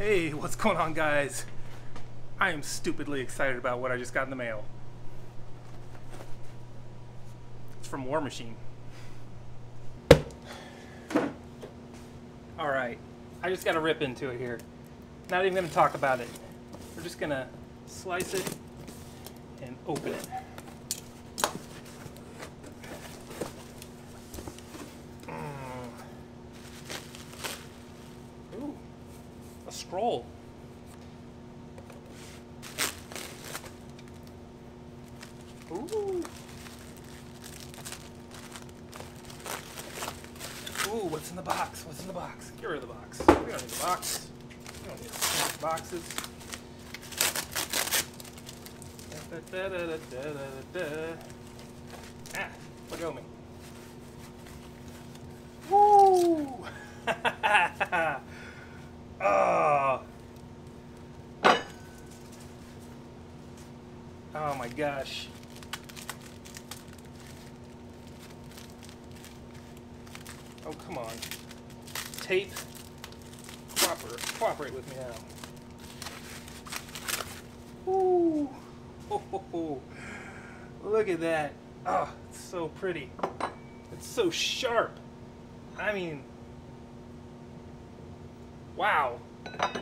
Hey, what's going on, guys? I am stupidly excited about what I just got in the mail. It's from War Machine. Alright, I just gotta rip into it here. Not even gonna talk about it. We're just gonna slice it and open it. Ooh, a scroll. Ooh. Ooh, what's in the box? What's in the box? Get rid of the box. We don't need the box. We don't need boxes. Ah, let go of me. Woo! Oh. Oh my gosh. Oh, come on. Tape. Cooperate with me now. Ooh. Oh, ho, ho. Look at that. Oh, it's so pretty. It's so sharp. I mean, wow. I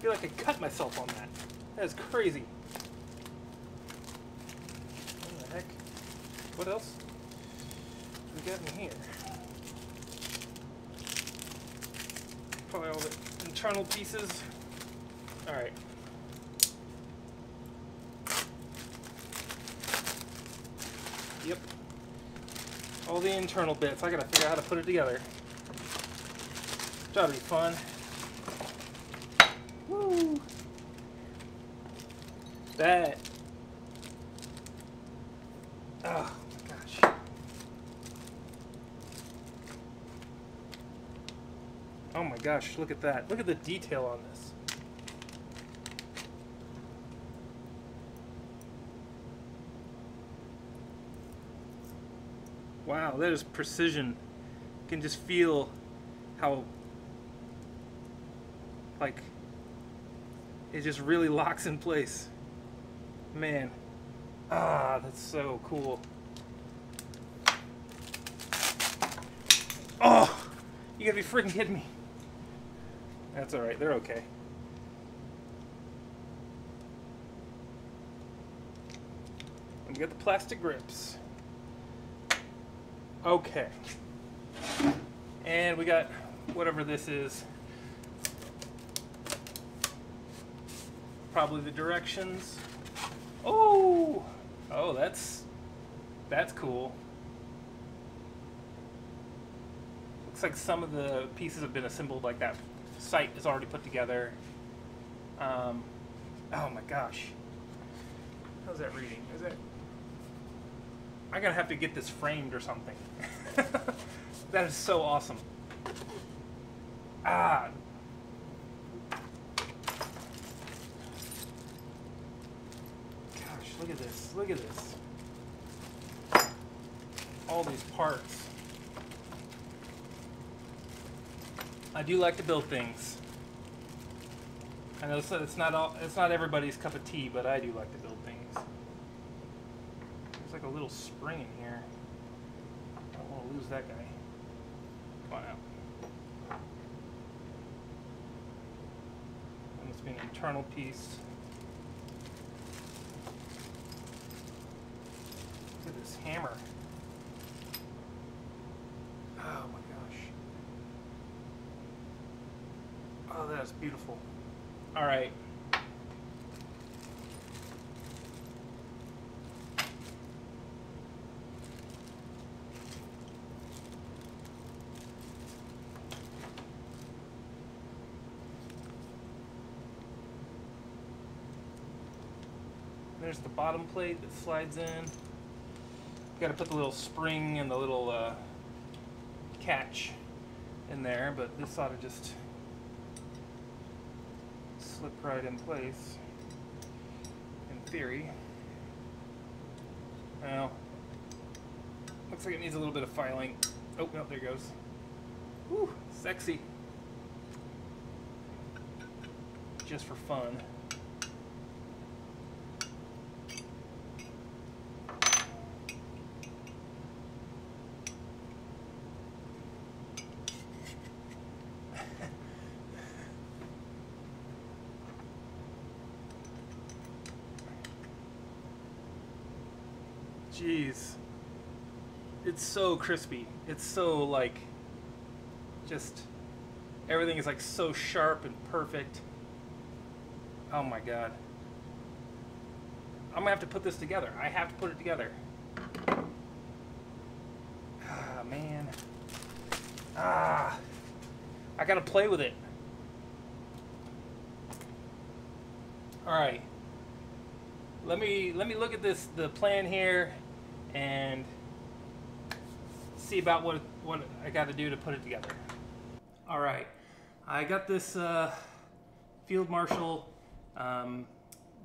feel like I cut myself on that. That is crazy. What the heck? What else we got in here? Probably all the internal pieces. Alright. Yep. All the internal bits. I gotta figure out how to put it together. Which ought to be fun. Woo! That. Oh my gosh. Oh my gosh, look at that. Look at the detail on this. Wow, that is precision. You can just feel how, like, it just really locks in place. Man. Ah, that's so cool. Oh! You gotta be freaking kidding me. That's alright, they're okay. And we got the plastic grips. Okay. And we got whatever this is. Probably the directions. Oh! Oh, that's cool. Looks like some of the pieces have been assembled, like that site is already put together. Oh my gosh. How's that reading? Is it? I'm gonna have to get this framed or something. That is so awesome. Ah. Gosh, look at this. Look at this. All these parts. I do like to build things. I know it's not everybody's cup of tea, but I do like to build things. There's like a little spring in here. I don't want to lose that guy. Come on out. That must be an internal piece. Look at this hammer. Oh my gosh. Oh, that's beautiful. All right. There's the bottom plate that slides in. Got to put the little spring and the little catch in there, but this ought to just slip right in place, in theory. Well, looks like it needs a little bit of filing. Oh, no, there it goes. Whew, sexy. just for fun. Jeez. It's so crispy. It's so like, just, everything is like so sharp and perfect. Oh my God. I'm gonna have to put this together. I have to put it together. Ah, man. Ah, I gotta play with it. All right. Let me look at the plan here, and see about what I got to do to put it together. All right, I got this Fieldmarshal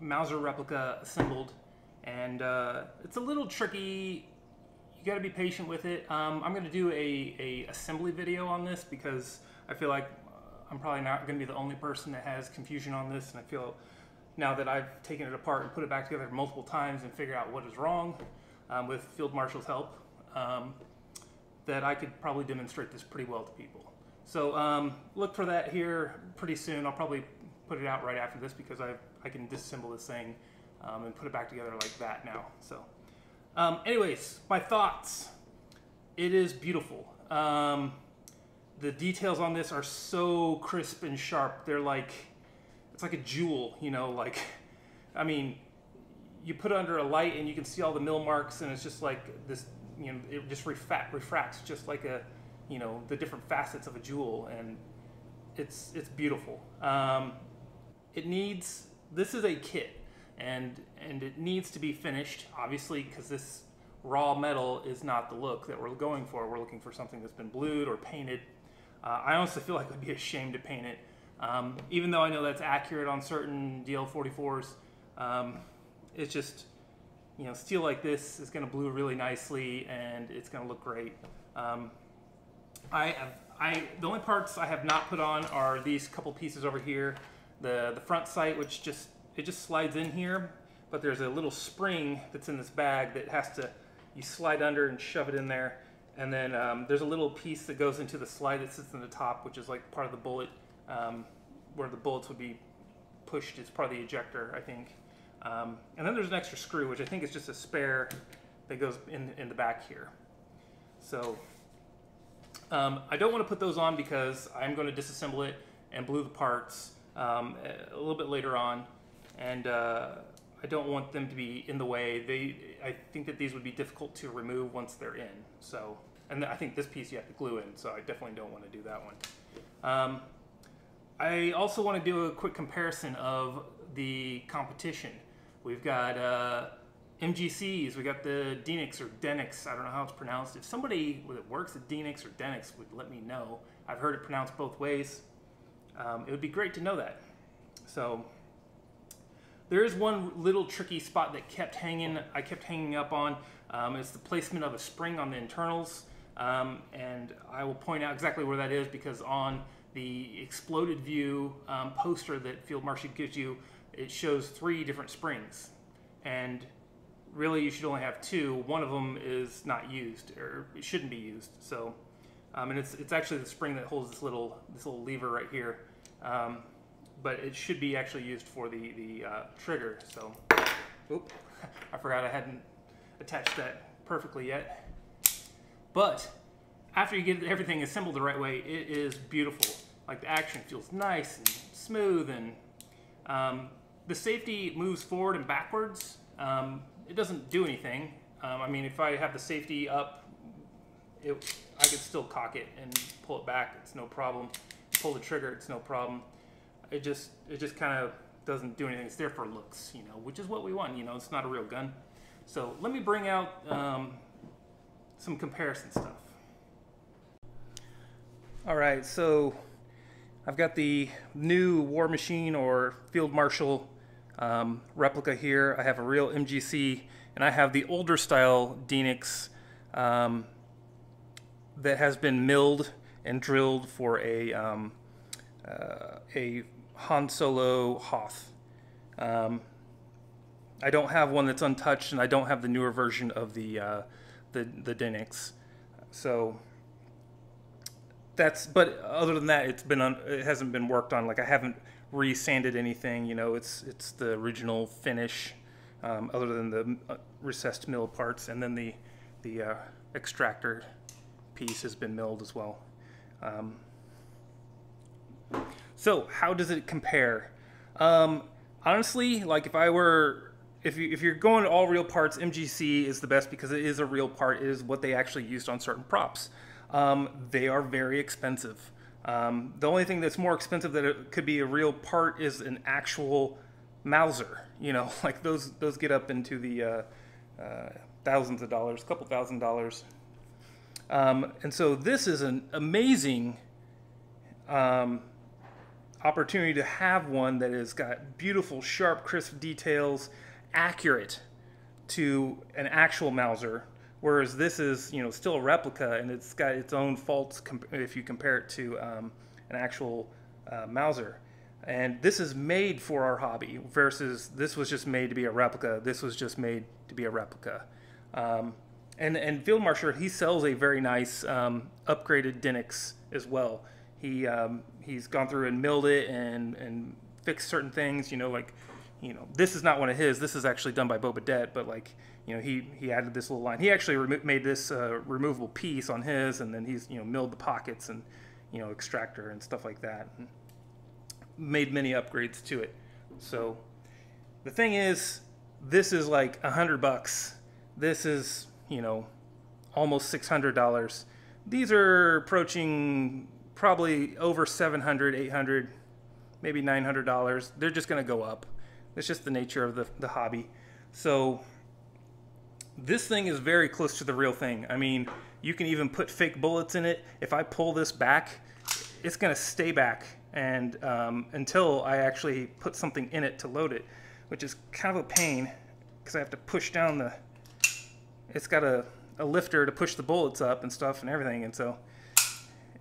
Mauser replica assembled, and it's a little tricky. You got to be patient with it. I'm going to do a assembly video on this because I feel like I'm probably not going to be the only person that has confusion on this, and I feel now that I've taken it apart and put it back together multiple times and figured out what is wrong with Field Marshal's help, that I could probably demonstrate this pretty well to people. So look for that here pretty soon. I'll probably put it out right after this because I can disassemble this thing and put it back together like that now. So anyways, my thoughts. It is beautiful. The details on this are so crisp and sharp. They're like, it's like a jewel, you know, like, I mean, you put it under a light and you can see all the mill marks, and it's just like this, you know, it just refracts just like a, you know, the different facets of a jewel, and it's beautiful. This is a kit, and it needs to be finished, obviously, because this raw metal is not the look that we're going for. We're looking for something that's been blued or painted. I honestly feel like I'd be ashamed to paint it. Even though I know that's accurate on certain DL44s, it's just, you know, steel like this is going to blue really nicely and it's going to look great. The only parts I have not put on are these couple pieces over here. The front sight, which it just slides in here, but there's a little spring that's in this bag that you slide under and shove it in there. And then there's a little piece that goes into the slide that sits in the top, which is like part of the bullet. Where the bullets would be pushed as part of the ejector, I think. And then there's an extra screw, which I think is just a spare that goes in the back here. So I don't want to put those on because I'm going to disassemble it and glue the parts a little bit later on, and I don't want them to be in the way. I think that these would be difficult to remove once they're in. So, and I think this piece you have to glue in, so I definitely don't want to do that one. I also want to do a quick comparison of the competition. We've got MGCs, we got the Denix or Denix, I don't know how it's pronounced. If somebody that works at Denix or Denix would let me know. I've heard it pronounced both ways. It would be great to know that. So there is one little tricky spot that I kept hanging up on. It's the placement of a spring on the internals. And I will point out exactly where that is because on the exploded view poster that Fieldmarshal gives you, it shows 3 different springs, and really you should only have 2. One of them is not used, or it shouldn't be used. So, and it's actually the spring that holds this little lever right here, but it should be actually used for the trigger. So, oop, I forgot I hadn't attached that perfectly yet. But after you get everything assembled the right way, it is beautiful. Like, the action feels nice and smooth, and the safety moves forward and backwards. It doesn't do anything. I mean, if I have the safety up, I could still cock it and pull it back. It's no problem. Pull the trigger, it's no problem. It just kind of doesn't do anything. It's there for looks, you know, which is what we want. You know, it's not a real gun. So let me bring out some comparison stuff. All right, so I've got the new War Machine or Fieldmarshal replica here. I have a real MGC, and I have the older style Denix that has been milled and drilled for a Han Solo Hoth. I don't have one that's untouched, and I don't have the newer version of the Dinix. So that's. But other than that, it hasn't been worked on. Like I haven't re-sanded anything. You know, it's the original finish, other than the recessed mill parts, and then the extractor piece has been milled as well. So how does it compare? Honestly, like if you're going to all real parts, MGC is the best because it is a real part. It is what they actually used on certain props. They are very expensive. The only thing that's more expensive that it could be a real part is an actual Mauser. You know, like those get up into the thousands of dollars, a couple $1,000s. And so this is an amazing opportunity to have one that has got beautiful, sharp, crisp details, accurate to an actual Mauser, whereas this is, you know, still a replica and it's got its own faults if you compare it to an actual Mauser. And this is made for our hobby versus this was just made to be a replica. This was just made to be a replica. And Fieldmarshal, he sells a very nice upgraded Dinix as well. He's gone through and milled it and fixed certain things. You know, like, you know, this is not one of his. This is actually done by Boba Dett, but like, you know, he added this little line. He actually made this removable piece on his, and then he's, you know, milled the pockets and, you know, extractor and stuff like that, and made many upgrades to it. So the thing is, this is like $100. This is, you know, almost $600. These are approaching probably over $700, $800, maybe $900. They're just going to go up. It's just the nature of the hobby. So this thing is very close to the real thing. I mean, you can even put fake bullets in it. If I pull this back, it's going to stay back and until I actually put something in it to load it, which is kind of a pain because I have to push down the... It's got a lifter to push the bullets up and stuff and everything, and so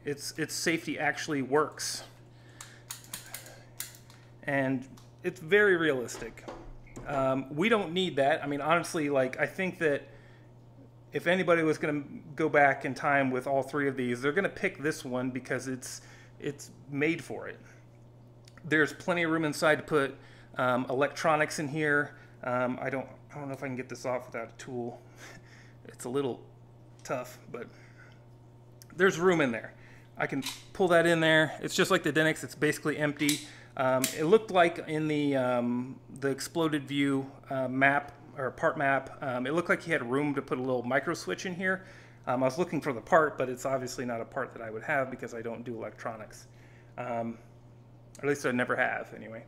its safety actually works. And it's very realistic. We don't need that. I mean, honestly, like, I think that if anybody was going to go back in time with all three of these, they're going to pick this one because it's made for it. There's plenty of room inside to put electronics in here. I don't know if I can get this off without a tool. It's a little tough, but there's room in there. I can pull that in there. It's just like the Dinix. It's basically empty. It looked like in the exploded view map or part map, it looked like he had room to put a little micro switch in here. I was looking for the part, but it's obviously not a part that I would have because I don't do electronics. Or at least I never have, anyway.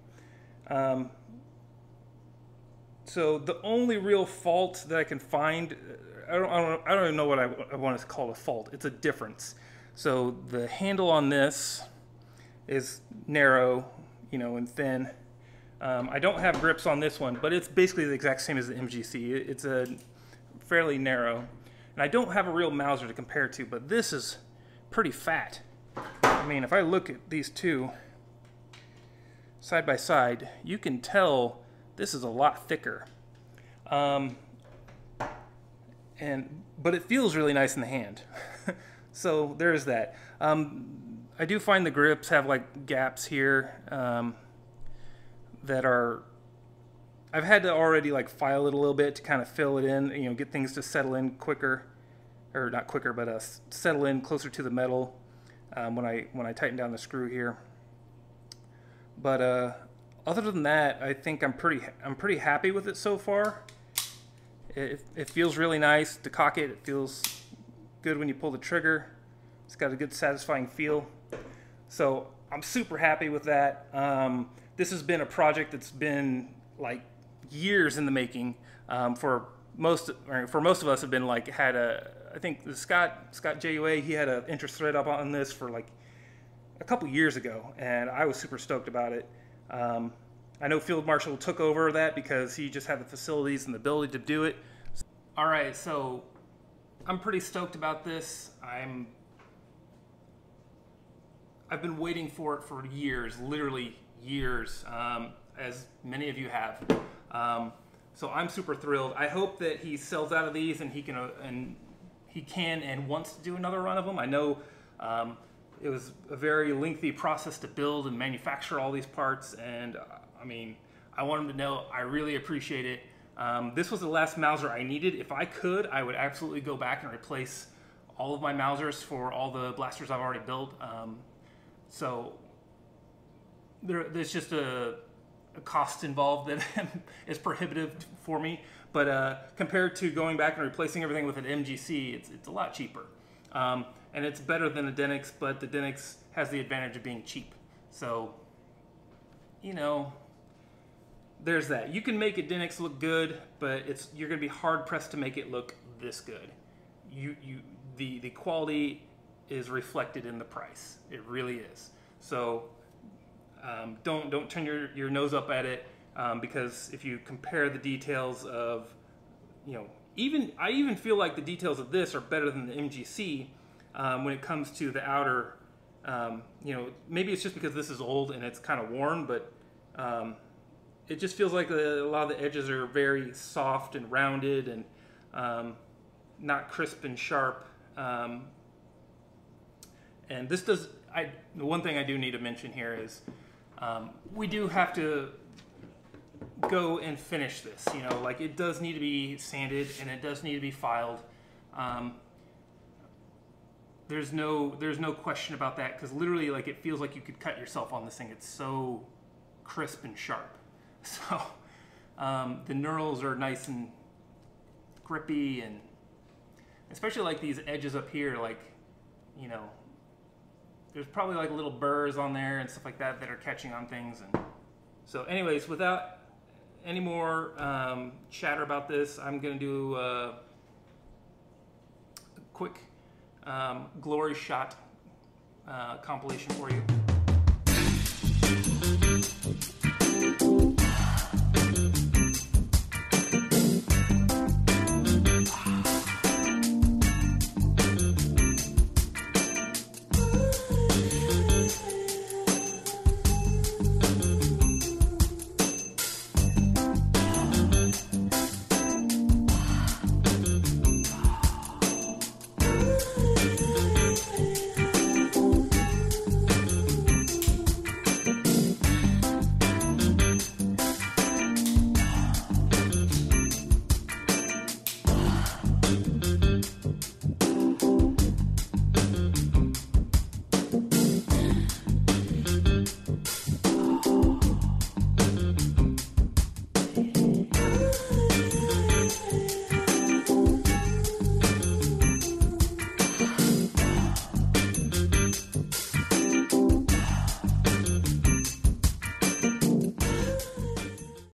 So the only real fault that I can find, I don't even know what I want to call a fault. It's a difference. So the handle on this is narrow, you know, and thin. I don't have grips on this one, but it's basically the exact same as the MGC. It's a fairly narrow. And I don't have a real Mauser to compare to, but this is pretty fat. I mean, if I look at these two side by side, you can tell this is a lot thicker. But it feels really nice in the hand. So there's that. I do find the grips have like gaps here that are... I've had to already like file it a little bit to kind of fill it in, you know, get things to settle in quicker, or not quicker, but settle in closer to the metal when I tighten down the screw here. But other than that, I think I'm pretty happy with it so far. It feels really nice to cock it. It feels good when you pull the trigger. It's got a good satisfying feel. So I'm super happy with that. This has been a project that's been like years in the making. For most of us have been like I think the Scott JUA, he had an interest thread up on this for like a couple years ago, and I was super stoked about it. I know Fieldmarshal took over that because he just had the facilities and the ability to do it. All right, so I'm pretty stoked about this. I've been waiting for it for years, literally years, as many of you have. So I'm super thrilled. I hope that he sells out of these and he can and wants to do another run of them. I know it was a very lengthy process to build and manufacture all these parts, and I mean, I want him to know I really appreciate it. This was the last Mauser I needed. If I could, I would absolutely go back and replace all of my Mausers for all the blasters I've already built. So there's just a cost involved that is prohibitive for me. But compared to going back and replacing everything with an MGC, it's a lot cheaper. And it's better than the Denix, but the Denix has the advantage of being cheap. So, you know, there's that. You can make a Denix look good, but you're going to be hard pressed to make it look this good. The quality is reflected in the price. It really is. So don't turn your nose up at it, because if you compare the details of, you know, I even feel like the details of this are better than the MGC when it comes to the outer. You know, maybe it's just because this is old and it's kind of worn, but it just feels like a lot of the edges are very soft and rounded and not crisp and sharp. And this does. The one thing I do need to mention here is we do have to go and finish this. You know, like it does need to be sanded and it does need to be filed. There's no question about that, because literally, like, it feels like you could cut yourself on this thing. It's so crisp and sharp. So the knurls are nice and grippy, and especially like these edges up here, like, you know, there's probably like little burrs on there and stuff like that that are catching on things. And so anyways, without any more chatter about this, I'm gonna do a quick glory shot compilation for you.